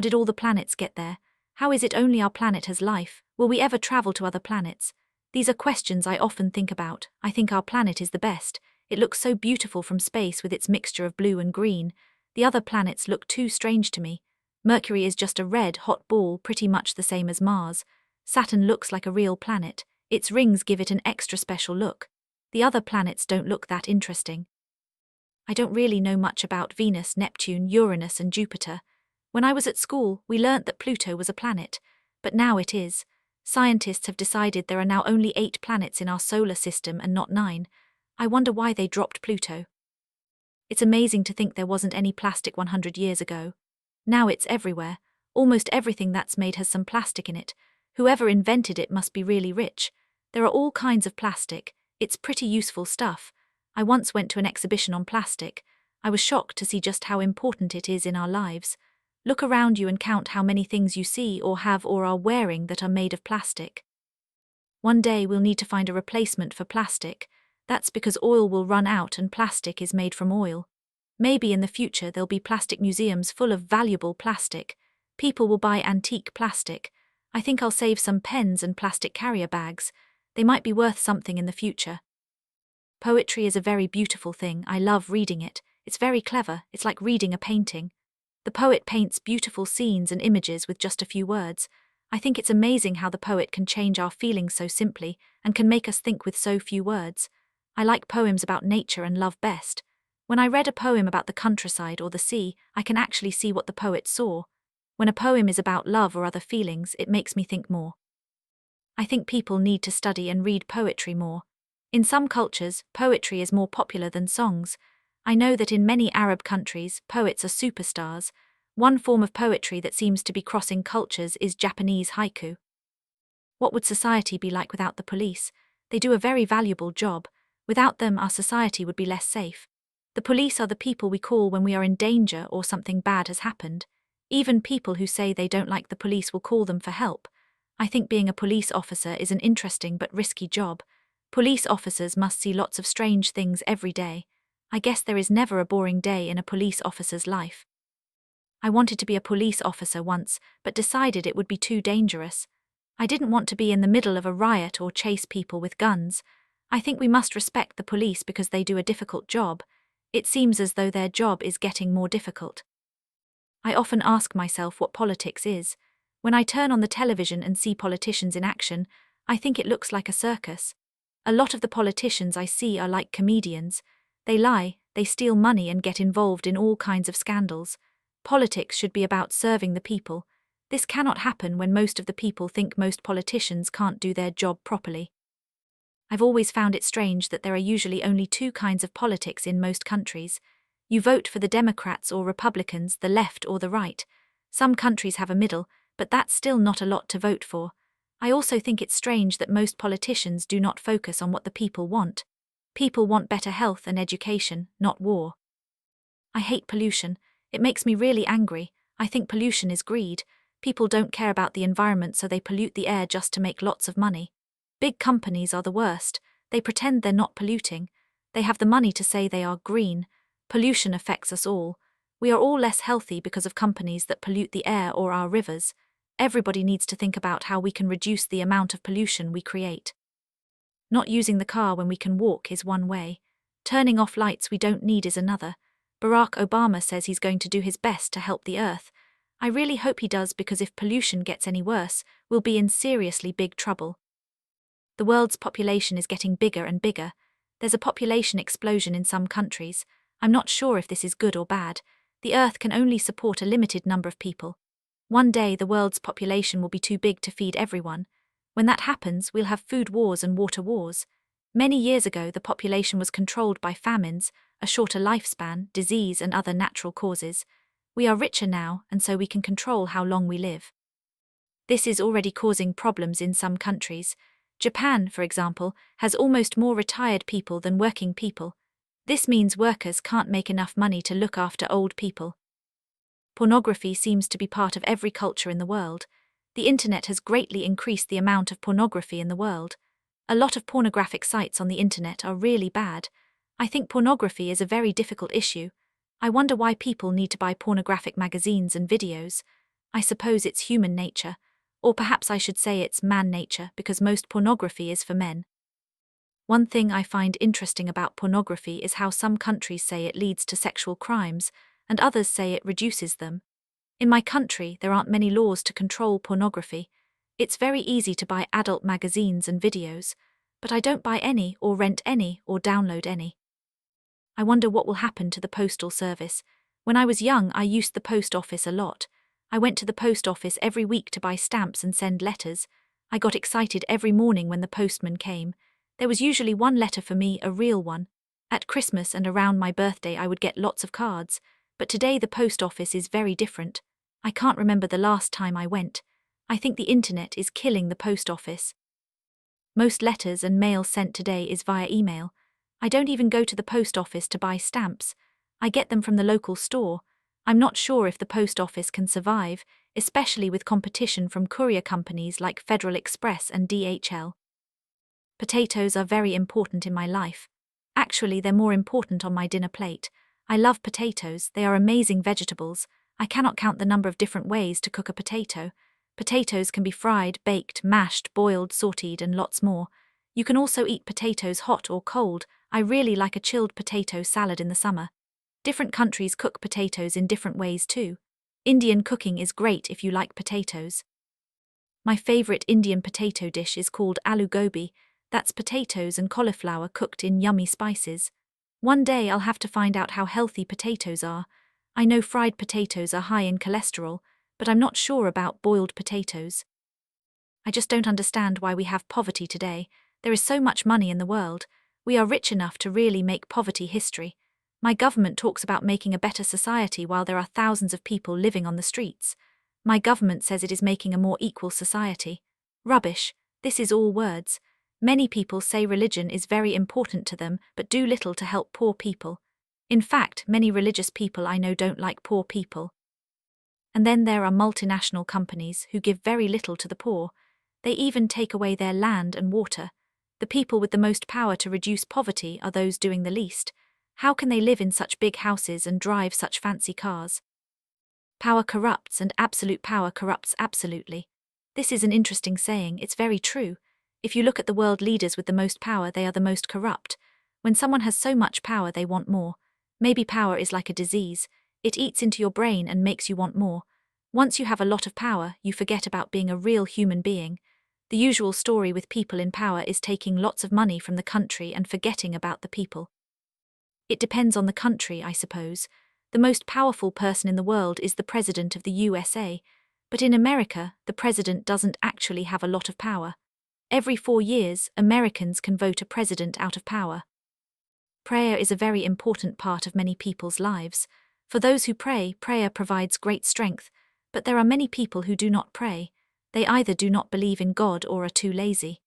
did all the planets get there? How is it only our planet has life? Will we ever travel to other planets? These are questions I often think about. I think our planet is the best. It looks so beautiful from space with its mixture of blue and green. The other planets look too strange to me. Mercury is just a red, hot ball, pretty much the same as Mars. Saturn looks like a real planet. Its rings give it an extra special look. The other planets don't look that interesting. I don't really know much about Venus, Neptune, Uranus, and Jupiter. When I was at school, we learnt that Pluto was a planet, but now it is. Scientists have decided there are now only 8 planets in our solar system and not 9. I wonder why they dropped Pluto. It's amazing to think there wasn't any plastic 100 years ago. Now it's everywhere. Almost everything that's made has some plastic in it. Whoever invented it must be really rich. There are all kinds of plastic. It's pretty useful stuff. I once went to an exhibition on plastic. I was shocked to see just how important it is in our lives. Look around you and count how many things you see or have or are wearing that are made of plastic. One day we'll need to find a replacement for plastic. That's because oil will run out and plastic is made from oil. Maybe in the future there'll be plastic museums full of valuable plastic. People will buy antique plastic. I think I'll save some pens and plastic carrier bags. They might be worth something in the future. Poetry is a very beautiful thing. I love reading it. It's very clever. It's like reading a painting. The poet paints beautiful scenes and images with just a few words. I think it's amazing how the poet can change our feelings so simply and can make us think with so few words. I like poems about nature and love best. When I read a poem about the countryside or the sea, I can actually see what the poet saw. When a poem is about love or other feelings, it makes me think more. I think people need to study and read poetry more. In some cultures, poetry is more popular than songs. I know that in many Arab countries, poets are superstars. One form of poetry that seems to be crossing cultures is Japanese haiku. What would society be like without the police? They do a very valuable job. Without them, our society would be less safe. The police are the people we call when we are in danger or something bad has happened. Even people who say they don't like the police will call them for help. I think being a police officer is an interesting but risky job. Police officers must see lots of strange things every day. I guess there is never a boring day in a police officer's life. I wanted to be a police officer once, but decided it would be too dangerous. I didn't want to be in the middle of a riot or chase people with guns. I think we must respect the police because they do a difficult job. It seems as though their job is getting more difficult. I often ask myself what politics is. When I turn on the television and see politicians in action, I think it looks like a circus. A lot of the politicians I see are like comedians. They lie, they steal money and get involved in all kinds of scandals. Politics should be about serving the people. This cannot happen when most of the people think most politicians can't do their job properly. I've always found it strange that there are usually only 2 kinds of politics in most countries. You vote for the Democrats or Republicans, the left or the right. Some countries have a middle, but that's still not a lot to vote for. I also think it's strange that most politicians do not focus on what the people want. People want better health and education, not war. I hate pollution. It makes me really angry. I think pollution is greed. People don't care about the environment, so they pollute the air just to make lots of money. Big companies are the worst. They pretend they're not polluting. They have the money to say they are green. Pollution affects us all. We are all less healthy because of companies that pollute the air or our rivers. Everybody needs to think about how we can reduce the amount of pollution we create. Not using the car when we can walk is one way. Turning off lights we don't need is another. Barack Obama says he's going to do his best to help the earth. I really hope he does, because if pollution gets any worse, we'll be in seriously big trouble. The world's population is getting bigger and bigger. There's a population explosion in some countries. I'm not sure if this is good or bad. The earth can only support a limited number of people. One day the world's population will be too big to feed everyone. When that happens, we'll have food wars and water wars. Many years ago, the population was controlled by famines, a shorter lifespan, disease and other natural causes. We are richer now, and so we can control how long we live. This is already causing problems in some countries. Japan, for example, has almost more retired people than working people. This means workers can't make enough money to look after old people. Pornography seems to be part of every culture in the world. The internet has greatly increased the amount of pornography in the world. A lot of pornographic sites on the internet are really bad. I think pornography is a very difficult issue. I wonder why people need to buy pornographic magazines and videos. I suppose it's human nature, or perhaps I should say it's man nature because most pornography is for men. One thing I find interesting about pornography is how some countries say it leads to sexual crimes and others say it reduces them. In my country, there aren't many laws to control pornography. It's very easy to buy adult magazines and videos, but I don't buy any or rent any or download any. I wonder what will happen to the postal service. When I was young, I used the post office a lot. I went to the post office every week to buy stamps and send letters. I got excited every morning when the postman came. There was usually one letter for me, a real one. At Christmas and around my birthday I would get lots of cards, but today the post office is very different. I can't remember the last time I went. I think the internet is killing the post office. Most letters and mail sent today is via email. I don't even go to the post office to buy stamps. I get them from the local store. I'm not sure if the post office can survive, especially with competition from courier companies like Federal Express and DHL. Potatoes are very important in my life. Actually, they're more important on my dinner plate. I love potatoes, they are amazing vegetables. I cannot count the number of different ways to cook a potato. Potatoes can be fried, baked, mashed, boiled, sauteed, and lots more. You can also eat potatoes hot or cold. I really like a chilled potato salad in the summer. Different countries cook potatoes in different ways too. Indian cooking is great if you like potatoes. My favorite Indian potato dish is called aloo gobi. That's potatoes and cauliflower cooked in yummy spices. One day I'll have to find out how healthy potatoes are. I know fried potatoes are high in cholesterol, but I'm not sure about boiled potatoes. I just don't understand why we have poverty today. There is so much money in the world. We are rich enough to really make poverty history. My government talks about making a better society while there are thousands of people living on the streets. My government says it is making a more equal society. Rubbish. This is all words. Many people say religion is very important to them but do little to help poor people. In fact, many religious people I know don't like poor people. And then there are multinational companies who give very little to the poor. They even take away their land and water. The people with the most power to reduce poverty are those doing the least. How can they live in such big houses and drive such fancy cars? Power corrupts and absolute power corrupts absolutely. This is an interesting saying, it's very true. If you look at the world leaders with the most power, they are the most corrupt. When someone has so much power, they want more. Maybe power is like a disease. It eats into your brain and makes you want more. Once you have a lot of power, you forget about being a real human being. The usual story with people in power is taking lots of money from the country and forgetting about the people. It depends on the country, I suppose. The most powerful person in the world is the president of the USA, but in America, the president doesn't actually have a lot of power. Every 4 years, Americans can vote a president out of power. Prayer is a very important part of many people's lives. For those who pray, prayer provides great strength, but there are many people who do not pray. They either do not believe in God or are too lazy.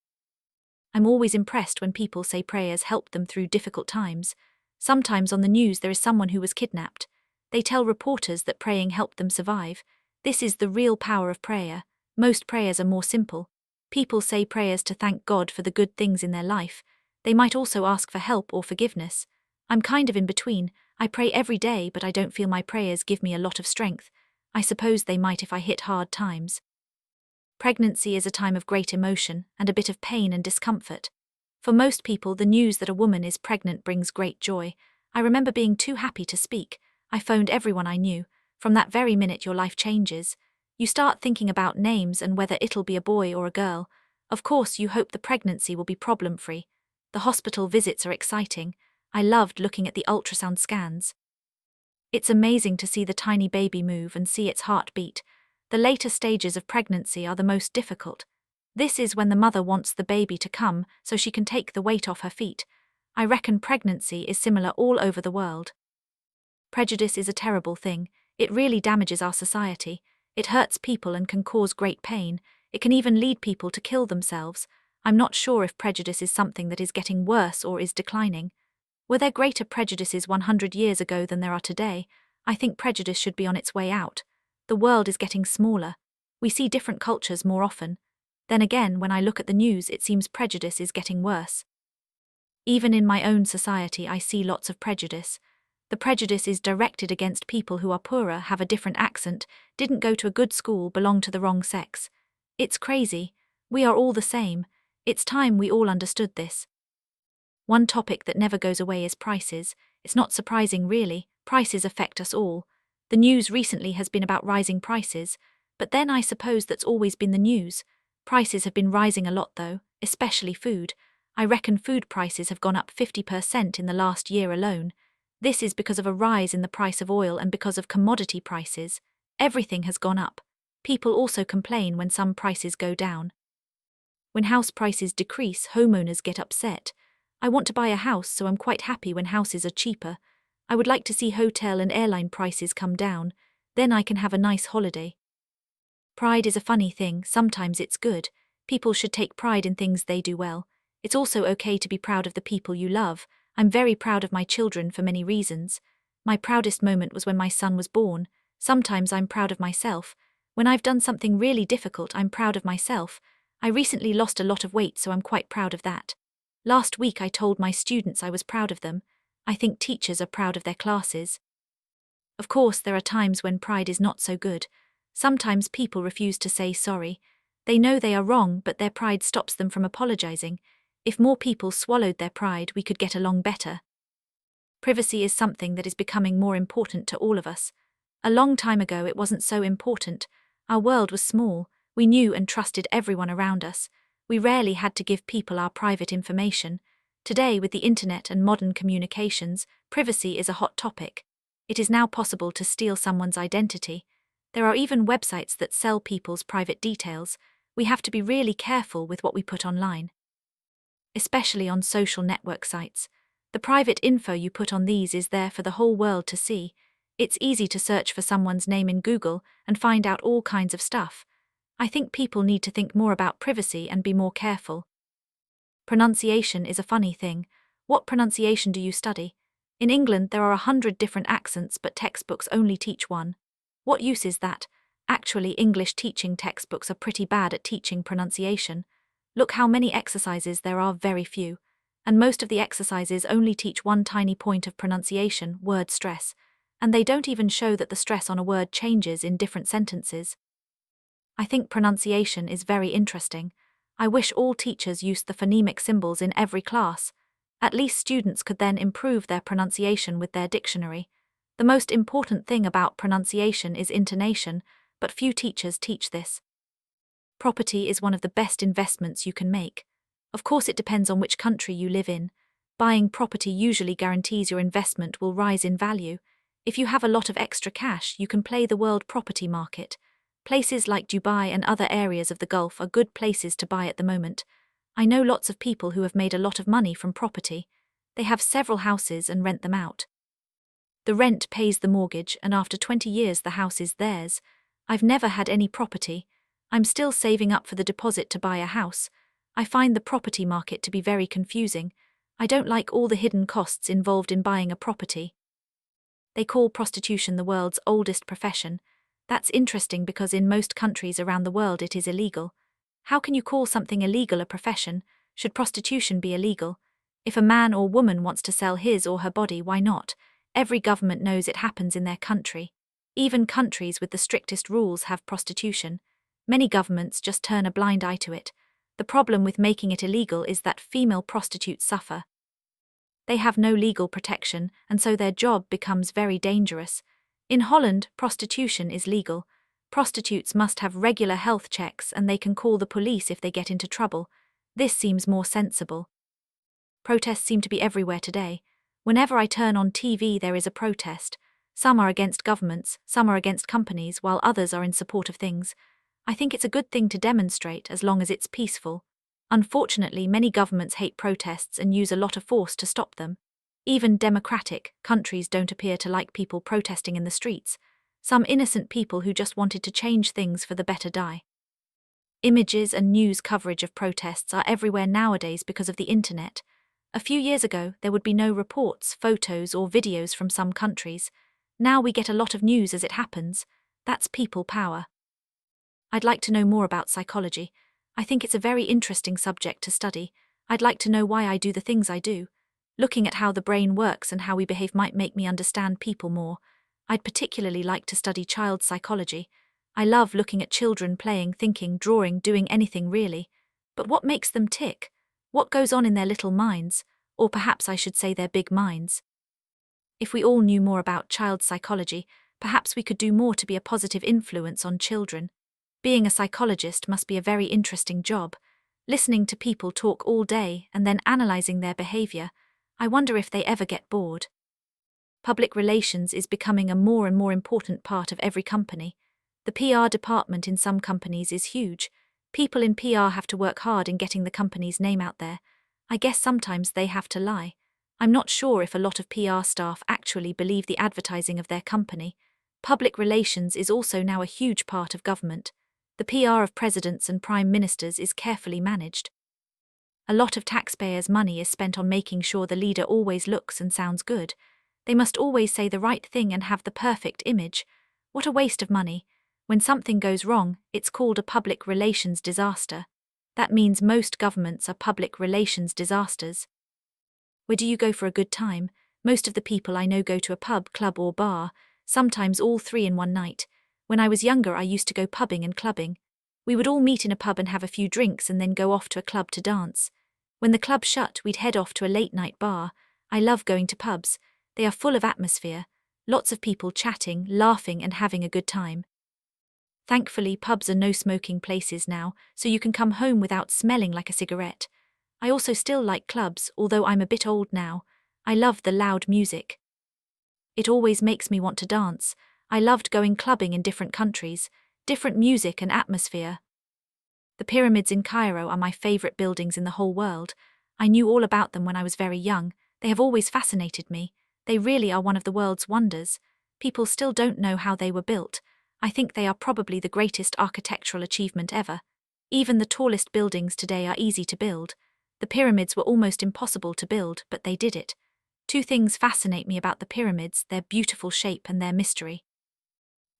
I'm always impressed when people say prayers help them through difficult times. Sometimes on the news there is someone who was kidnapped. They tell reporters that praying helped them survive. This is the real power of prayer. Most prayers are more simple. People say prayers to thank God for the good things in their life. They might also ask for help or forgiveness. I'm kind of in between. I pray every day, but I don't feel my prayers give me a lot of strength. I suppose they might if I hit hard times. Pregnancy is a time of great emotion and a bit of pain and discomfort. For most people, the news that a woman is pregnant brings great joy. I remember being too happy to speak. I phoned everyone I knew. From that very minute, your life changes. You start thinking about names and whether it'll be a boy or a girl. Of course, you hope the pregnancy will be problem-free. The hospital visits are exciting. I loved looking at the ultrasound scans. It's amazing to see the tiny baby move and see its heart beat. The later stages of pregnancy are the most difficult. This is when the mother wants the baby to come so she can take the weight off her feet. I reckon pregnancy is similar all over the world. Prejudice is a terrible thing. It really damages our society. It hurts people and can cause great pain. It can even lead people to kill themselves. I'm not sure if prejudice is something that is getting worse or is declining. Were there greater prejudices 100 years ago than there are today? I think prejudice should be on its way out. The world is getting smaller. We see different cultures more often. Then again, when I look at the news, it seems prejudice is getting worse. Even in my own society, I see lots of prejudice. The prejudice is directed against people who are poorer, have a different accent, didn't go to a good school, belong to the wrong sex. It's crazy. We are all the same. It's time we all understood this. One topic that never goes away is prices. It's not surprising, really. Prices affect us all. The news recently has been about rising prices, but then I suppose that's always been the news. Prices have been rising a lot though, especially food. I reckon food prices have gone up 50% in the last year alone. This is because of a rise in the price of oil and because of commodity prices. Everything has gone up. People also complain when some prices go down. When house prices decrease, homeowners get upset. I want to buy a house, so I'm quite happy when houses are cheaper. I would like to see hotel and airline prices come down. Then I can have a nice holiday. Pride is a funny thing. Sometimes it's good. People should take pride in things they do well. It's also okay to be proud of the people you love. I'm very proud of my children for many reasons. My proudest moment was when my son was born. Sometimes I'm proud of myself. When I've done something really difficult, I'm proud of myself. I recently lost a lot of weight, so I'm quite proud of that. Last week I told my students I was proud of them. I think teachers are proud of their classes. Of course, there are times when pride is not so good. Sometimes people refuse to say sorry. They know they are wrong, but their pride stops them from apologizing. If more people swallowed their pride, we could get along better. Privacy is something that is becoming more important to all of us. A long time ago it wasn't so important. Our world was small. We knew and trusted everyone around us. We rarely had to give people our private information. Today, with the internet and modern communications, privacy is a hot topic. It is now possible to steal someone's identity. There are even websites that sell people's private details. We have to be really careful with what we put online. Especially on social network sites. The private info you put on these is there for the whole world to see. It's easy to search for someone's name in Google and find out all kinds of stuff. I think people need to think more about privacy and be more careful. Pronunciation is a funny thing. What pronunciation do you study? In England there are 100 different accents, but textbooks only teach one. What use is that? Actually, English teaching textbooks are pretty bad at teaching pronunciation. Look how many exercises there are, very few. And most of the exercises only teach one tiny point of pronunciation, word stress. And they don't even show that the stress on a word changes in different sentences. I think pronunciation is very interesting. I wish all teachers used the phonemic symbols in every class. At least students could then improve their pronunciation with their dictionary. The most important thing about pronunciation is intonation, but few teachers teach this. Property is one of the best investments you can make. Of course, it depends on which country you live in. Buying property usually guarantees your investment will rise in value. If you have a lot of extra cash, you can play the world property market. Places like Dubai and other areas of the Gulf are good places to buy at the moment. I know lots of people who have made a lot of money from property. They have several houses and rent them out. The rent pays the mortgage, and after 20 years the house is theirs. I've never had any property. I'm still saving up for the deposit to buy a house. I find the property market to be very confusing. I don't like all the hidden costs involved in buying a property. They call prostitution the world's oldest profession. That's interesting because in most countries around the world it is illegal. How can you call something illegal a profession? Should prostitution be illegal? If a man or woman wants to sell his or her body, why not? Every government knows it happens in their country. Even countries with the strictest rules have prostitution. Many governments just turn a blind eye to it. The problem with making it illegal is that female prostitutes suffer. They have no legal protection, and so their job becomes very dangerous. In Holland, prostitution is legal. Prostitutes must have regular health checks and they can call the police if they get into trouble. This seems more sensible. Protests seem to be everywhere today. Whenever I turn on TV, there is a protest. Some are against governments, some are against companies, while others are in support of things. I think it's a good thing to demonstrate as long as it's peaceful. Unfortunately, many governments hate protests and use a lot of force to stop them. Even democratic countries don't appear to like people protesting in the streets. Some innocent people who just wanted to change things for the better die. Images and news coverage of protests are everywhere nowadays because of the internet. A few years ago, there would be no reports, photos, or videos from some countries. Now we get a lot of news as it happens. That's people power. I'd like to know more about psychology. I think it's a very interesting subject to study. I'd like to know why I do the things I do. Looking at how the brain works and how we behave might make me understand people more. I'd particularly like to study child psychology. I love looking at children playing, thinking, drawing, doing anything really. But what makes them tick? What goes on in their little minds? Or perhaps I should say their big minds. If we all knew more about child psychology, perhaps we could do more to be a positive influence on children. Being a psychologist must be a very interesting job. Listening to people talk all day and then analyzing their behavior, I wonder if they ever get bored. Public relations is becoming a more and more important part of every company. The PR department in some companies is huge. People in PR have to work hard in getting the company's name out there. I guess sometimes they have to lie. I'm not sure if a lot of PR staff actually believe the advertising of their company. Public relations is also now a huge part of government. The PR of presidents and prime ministers is carefully managed. A lot of taxpayers' money is spent on making sure the leader always looks and sounds good. They must always say the right thing and have the perfect image. What a waste of money. When something goes wrong, it's called a public relations disaster. That means most governments are public relations disasters. Where do you go for a good time? Most of the people I know go to a pub, club or bar, sometimes all three in one night. When I was younger I used to go pubbing and clubbing. We would all meet in a pub and have a few drinks and then go off to a club to dance. When the club shut, we'd head off to a late-night bar. I love going to pubs. They are full of atmosphere. Lots of people chatting, laughing and having a good time. Thankfully, pubs are no-smoking places now, so you can come home without smelling like a cigarette. I also still like clubs, although I'm a bit old now. I love the loud music. It always makes me want to dance. I loved going clubbing in different countries, different music and atmosphere. The pyramids in Cairo are my favorite buildings in the whole world. I knew all about them when I was very young. They have always fascinated me. They really are one of the world's wonders. People still don't know how they were built. I think they are probably the greatest architectural achievement ever. Even the tallest buildings today are easy to build. The pyramids were almost impossible to build, but they did it. Two things fascinate me about the pyramids: their beautiful shape and their mystery.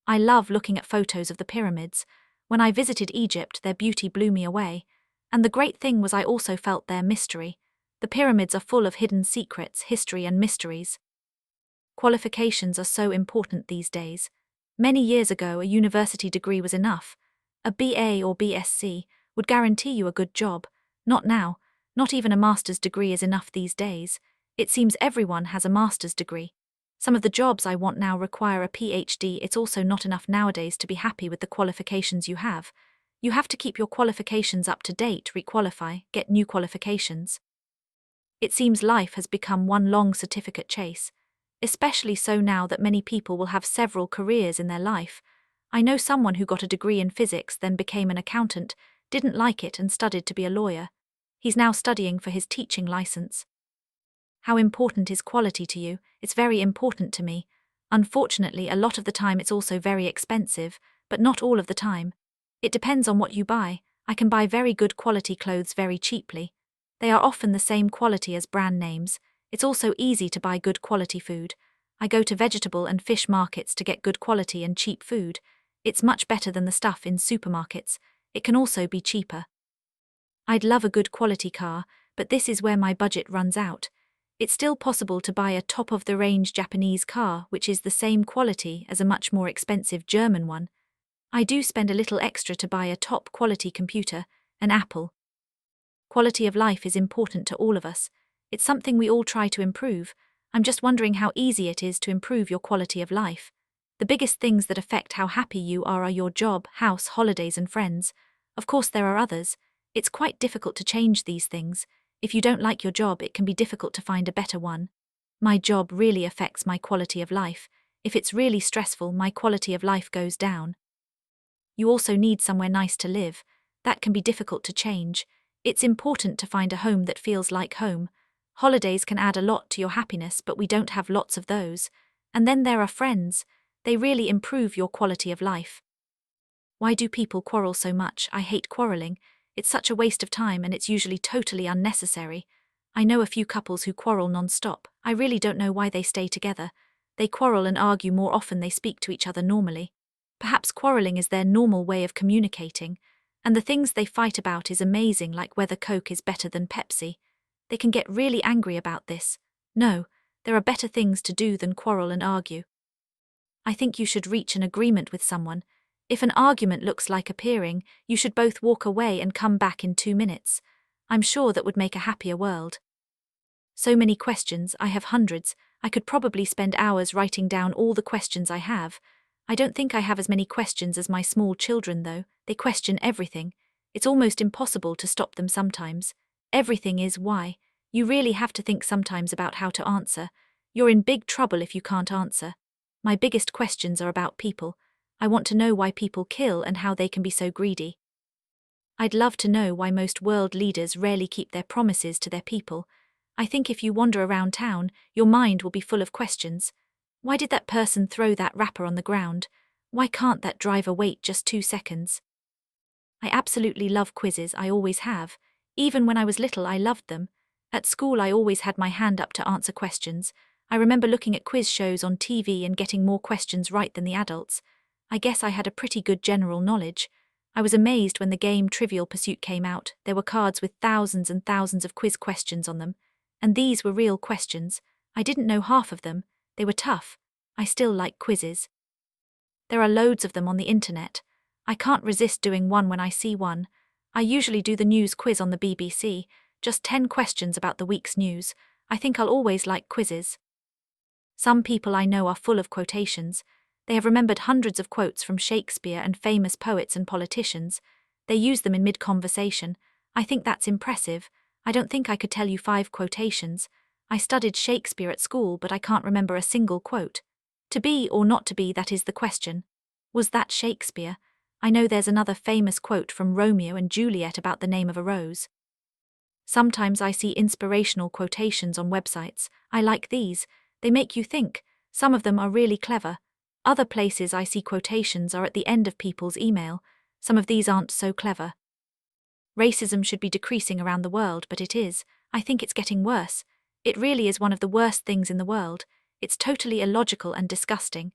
I love looking at photos of the pyramids. When I visited Egypt, their beauty blew me away. And the great thing was I also felt their mystery. The pyramids are full of hidden secrets, history and mysteries. Qualifications are so important these days. Many years ago, a university degree was enough. A BA or BSc would guarantee you a good job. Not now. Not even a master's degree is enough these days. It seems everyone has a master's degree. Some of the jobs I want now require a PhD. It's also not enough nowadays to be happy with the qualifications you have. You have to keep your qualifications up to date, requalify, get new qualifications. It seems life has become one long certificate chase. Especially so now that many people will have several careers in their life. I know someone who got a degree in physics, then became an accountant, didn't like it and studied to be a lawyer. He's now studying for his teaching license. How important is quality to you? It's very important to me. Unfortunately, a lot of the time it's also very expensive, but not all of the time. It depends on what you buy. I can buy very good quality clothes very cheaply. They are often the same quality as brand names. It's also easy to buy good quality food. I go to vegetable and fish markets to get good quality and cheap food. It's much better than the stuff in supermarkets. It can also be cheaper. I'd love a good quality car, but this is where my budget runs out. It's still possible to buy a top-of-the-range Japanese car, which is the same quality as a much more expensive German one. I do spend a little extra to buy a top-quality computer, an Apple. Quality of life is important to all of us. It's something we all try to improve. I'm just wondering how easy it is to improve your quality of life. The biggest things that affect how happy you are your job, house, holidays and friends. Of course there are others. It's quite difficult to change these things. If you don't like your job, it can be difficult to find a better one. My job really affects my quality of life. If it's really stressful, my quality of life goes down. You also need somewhere nice to live. That can be difficult to change. It's important to find a home that feels like home. Holidays can add a lot to your happiness, but we don't have lots of those. And then there are friends. They really improve your quality of life. Why do people quarrel so much? I hate quarreling. It's such a waste of time and it's usually totally unnecessary. I know a few couples who quarrel non-stop. I really don't know why they stay together. They quarrel and argue more often they speak to each other normally. Perhaps quarreling is their normal way of communicating. And the things they fight about is amazing, like whether Coke is better than Pepsi. They can get really angry about this. No, there are better things to do than quarrel and argue. I think you should reach an agreement with someone. If an argument looks like appearing, you should both walk away and come back in 2 minutes. I'm sure that would make a happier world. So many questions, I have hundreds. I could probably spend hours writing down all the questions I have. I don't think I have as many questions as my small children, though. They question everything. It's almost impossible to stop them sometimes. Everything is why. You really have to think sometimes about how to answer. You're in big trouble if you can't answer. My biggest questions are about people. I want to know why people kill and how they can be so greedy. I'd love to know why most world leaders rarely keep their promises to their people. I think if you wander around town, your mind will be full of questions. Why did that person throw that wrapper on the ground? Why can't that driver wait just 2 seconds? I absolutely love quizzes, I always have. Even when I was little, I loved them. At school, I always had my hand up to answer questions. I remember looking at quiz shows on TV and getting more questions right than the adults. I guess I had a pretty good general knowledge. I was amazed when the game Trivial Pursuit came out. There were cards with thousands and thousands of quiz questions on them. And these were real questions. I didn't know half of them. They were tough. I still like quizzes. There are loads of them on the internet. I can't resist doing one when I see one. I usually do the news quiz on the BBC, just 10 questions about the week's news. I think I'll always like quizzes. Some people I know are full of quotations. They have remembered hundreds of quotes from Shakespeare and famous poets and politicians. They use them in mid-conversation. I think that's impressive. I don't think I could tell you 5 quotations. I studied Shakespeare at school, but I can't remember a single quote. To be or not to be, that is the question. Was that Shakespeare? I know there's another famous quote from Romeo and Juliet about the name of a rose. Sometimes I see inspirational quotations on websites. I like these. They make you think. Some of them are really clever. Other places I see quotations are at the end of people's email. Some of these aren't so clever. Racism should be decreasing around the world, but it is. I think it's getting worse. It really is one of the worst things in the world. It's totally illogical and disgusting.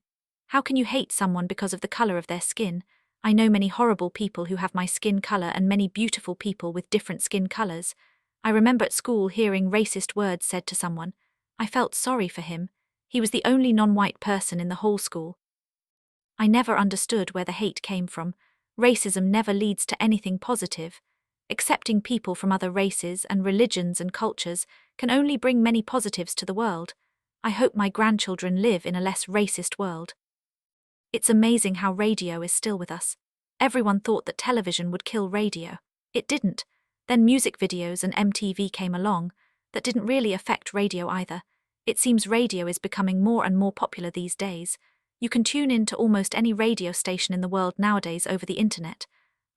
How can you hate someone because of the color of their skin? I know many horrible people who have my skin color and many beautiful people with different skin colors. I remember at school hearing racist words said to someone. I felt sorry for him. He was the only non-white person in the whole school. I never understood where the hate came from. Racism never leads to anything positive. Accepting people from other races and religions and cultures can only bring many positives to the world. I hope my grandchildren live in a less racist world. It's amazing how radio is still with us. Everyone thought that television would kill radio. It didn't. Then music videos and MTV came along. That didn't really affect radio either. It seems radio is becoming more and more popular these days. You can tune in to almost any radio station in the world nowadays over the internet.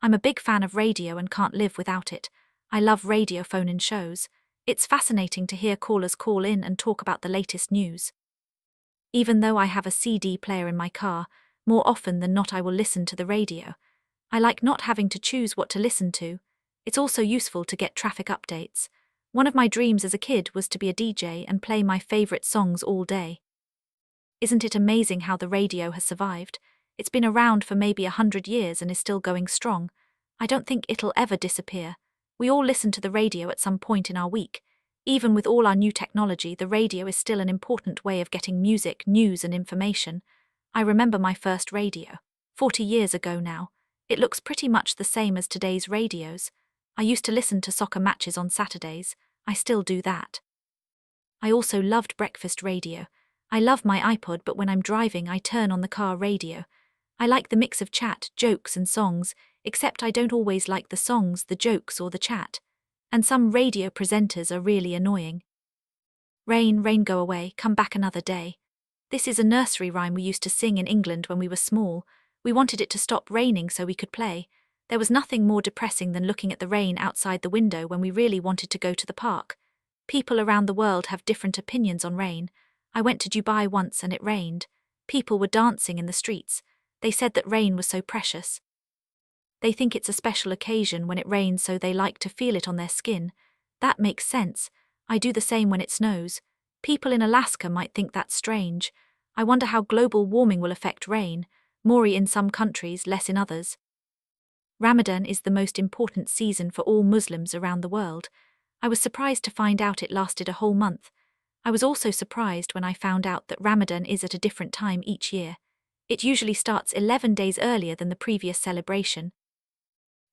I'm a big fan of radio and can't live without it. I love radio phone-in shows. It's fascinating to hear callers call in and talk about the latest news. Even though I have a CD player in my car, more often than not I will listen to the radio. I like not having to choose what to listen to. It's also useful to get traffic updates. One of my dreams as a kid was to be a DJ and play my favorite songs all day. Isn't it amazing how the radio has survived? It's been around for maybe 100 years and is still going strong. I don't think it'll ever disappear. We all listen to the radio at some point in our week. Even with all our new technology, the radio is still an important way of getting music, news and information. I remember my first radio. 40 years ago now. It looks pretty much the same as today's radios. I used to listen to soccer matches on Saturdays. I still do that. I also loved breakfast radio. I love my iPod, but when I'm driving, I turn on the car radio. I like the mix of chat, jokes and songs, except I don't always like the songs, the jokes or the chat. And some radio presenters are really annoying. Rain, rain, go away, come back another day. This is a nursery rhyme we used to sing in England when we were small. We wanted it to stop raining so we could play. There was nothing more depressing than looking at the rain outside the window when we really wanted to go to the park. People around the world have different opinions on rain. I went to Dubai once and it rained. People were dancing in the streets. They said that rain was so precious. They think it's a special occasion when it rains, so they like to feel it on their skin. That makes sense. I do the same when it snows. People in Alaska might think that's strange. I wonder how global warming will affect rain. More in some countries, less in others. Ramadan is the most important season for all Muslims around the world. I was surprised to find out it lasted a whole month. I was also surprised when I found out that Ramadan is at a different time each year. It usually starts 11 days earlier than the previous celebration.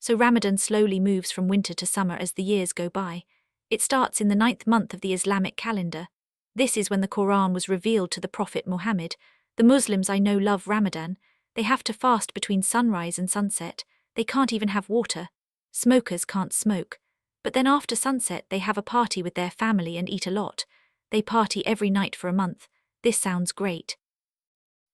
So Ramadan slowly moves from winter to summer as the years go by. It starts in the 9th month of the Islamic calendar. This is when the Quran was revealed to the Prophet Muhammad. The Muslims I know love Ramadan. They have to fast between sunrise and sunset. They can't even have water. Smokers can't smoke. But then after sunset they have a party with their family and eat a lot. They party every night for a month. This sounds great.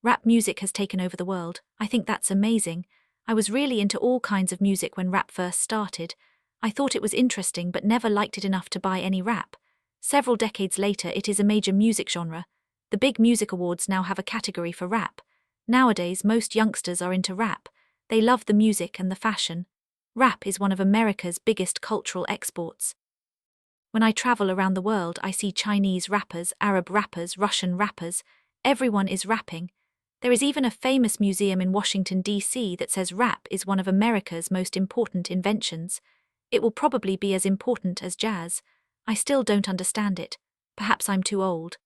Rap music has taken over the world. I think that's amazing. I was really into all kinds of music when rap first started. I thought it was interesting but never liked it enough to buy any rap. Several decades later it is a major music genre. The big music awards now have a category for rap. Nowadays most youngsters are into rap. They love the music and the fashion. Rap is one of America's biggest cultural exports. When I travel around the world I see Chinese rappers, Arab rappers, Russian rappers. Everyone is rapping. There is even a famous museum in Washington, D.C. that says rap is one of America's most important inventions. It will probably be as important as jazz. I still don't understand it. Perhaps I'm too old.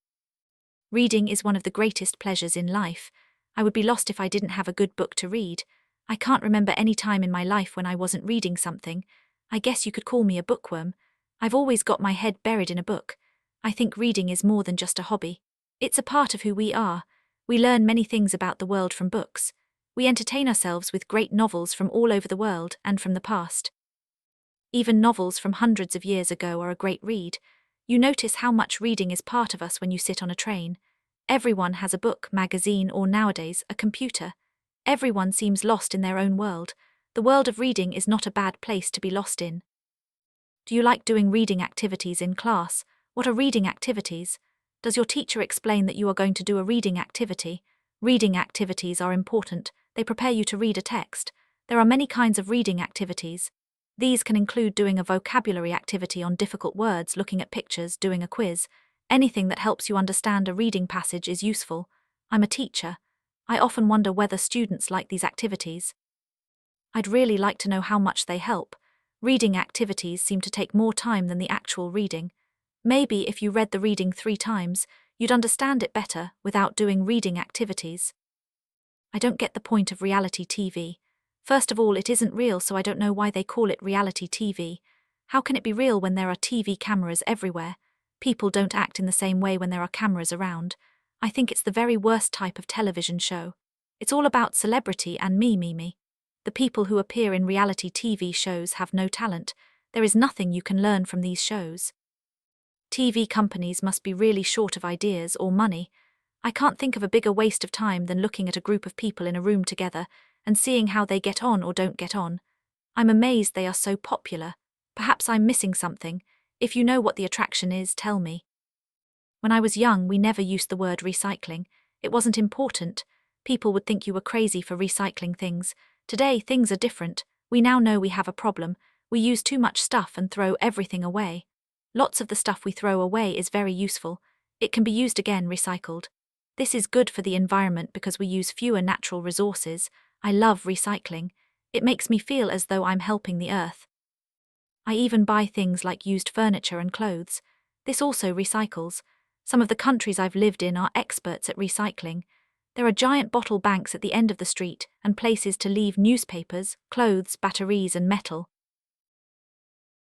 Reading is one of the greatest pleasures in life. I would be lost if I didn't have a good book to read. I can't remember any time in my life when I wasn't reading something. I guess you could call me a bookworm. I've always got my head buried in a book. I think reading is more than just a hobby. It's a part of who we are. We learn many things about the world from books. We entertain ourselves with great novels from all over the world and from the past. Even novels from hundreds of years ago are a great read. You notice how much reading is part of us when you sit on a train. Everyone has a book, magazine, or nowadays, a computer. Everyone seems lost in their own world. The world of reading is not a bad place to be lost in. Do you like doing reading activities in class? What are reading activities? Does your teacher explain that you are going to do a reading activity? Reading activities are important. They prepare you to read a text. There are many kinds of reading activities. These can include doing a vocabulary activity on difficult words, looking at pictures, doing a quiz. Anything that helps you understand a reading passage is useful. I'm a teacher. I often wonder whether students like these activities. I'd really like to know how much they help. Reading activities seem to take more time than the actual reading. Maybe if you read the reading 3 times, you'd understand it better without doing reading activities. I don't get the point of reality TV. First of all, it isn't real, so I don't know why they call it reality TV. How can it be real when there are TV cameras everywhere? People don't act in the same way when there are cameras around. I think it's the very worst type of television show. It's all about celebrity and me. The people who appear in reality TV shows have no talent. There is nothing you can learn from these shows. TV companies must be really short of ideas or money. I can't think of a bigger waste of time than looking at a group of people in a room together and seeing how they get on or don't get on. I'm amazed they are so popular. Perhaps I'm missing something. If you know what the attraction is, tell me. When I was young, we never used the word recycling. It wasn't important. People would think you were crazy for recycling things. Today, things are different. We now know we have a problem. We use too much stuff and throw everything away. Lots of the stuff we throw away is very useful. It can be used again, recycled. This is good for the environment because we use fewer natural resources. I love recycling. It makes me feel as though I'm helping the earth. I even buy things like used furniture and clothes. This also recycles. Some of the countries I've lived in are experts at recycling. There are giant bottle banks at the end of the street and places to leave newspapers, clothes, batteries and metal.